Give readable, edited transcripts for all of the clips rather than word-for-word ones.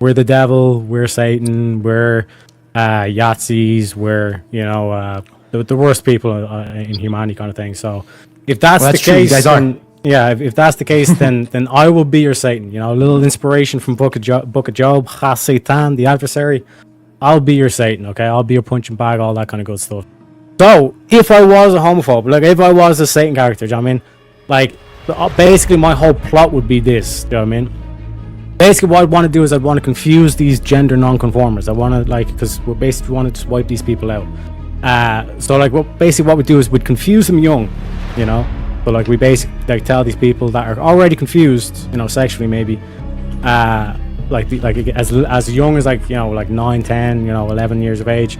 we're the devil, we're Satan, we're Yahtzees, we're the worst people in humanity, kind of thing. So if that's the true, you case, guys are. then yeah, if that's the case, then I will be your Satan. A little inspiration from Book of Job, Ha Satan, the adversary. I'll be your Satan, okay? I'll be your punching bag, all that kind of good stuff. So, if I was a homophobe, like if I was a Satan character, do you know what I mean? Like, basically my whole plot would be this, do you know what I mean? Basically what I'd want to do is I'd want to confuse these gender non-conformers. I want to, because we basically want to just wipe these people out. So like, what we do is we'd confuse them young, But like we basically tell these people that are already confused, sexually maybe, as young as like 9, 10, 11 years of age.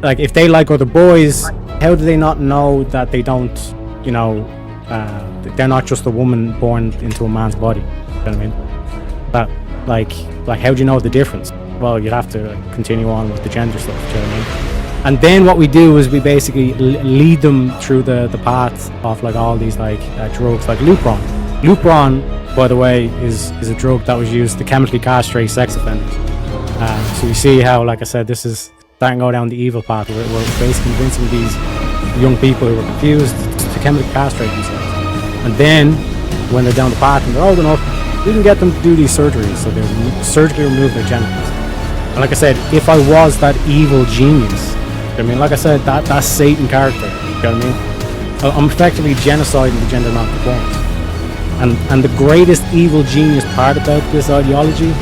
Like if they like other boys, how do they not know that they don't, they're not just a woman born into a man's body? You know what I mean? But like how do you know the difference? Well, you'd have to continue on with the gender stuff. Do you know what I mean? And then what we do is we basically lead them through the path of like all these drugs, like Lupron. Lupron, by the way, is a drug that was used to chemically castrate sex offenders. So you see how, like I said, this is starting to go down the evil path. We're basically convincing these young people who are confused to chemically castrate themselves. And then when they're down the path and they're old enough, we can get them to do these surgeries, so they surgically remove their genitals. And like I said, if I was that evil genius, I mean, like I said, that's Satan character. You know what I mean? I'm effectively genociding the gender non-conformers. And the greatest evil genius part about this ideology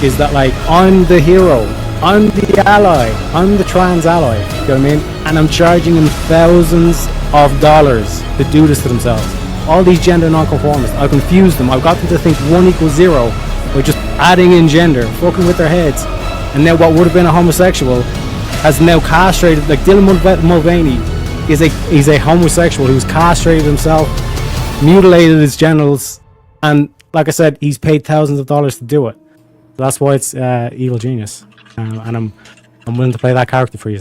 is that, like, I'm the hero, I'm the ally, I'm the trans ally. You know what I mean? And I'm charging them thousands of dollars to do this to themselves. All these gender non-conformists, I've confused them. I've got them to think 1 = 0 by just adding in gender, fucking with their heads. And now what would have been a homosexual has now castrated, like Dylan Mulvaney is a homosexual who's castrated himself, mutilated his genitals, and like I said, he's paid thousands of dollars to do it. So that's why it's evil genius, and I'm willing to play that character for you.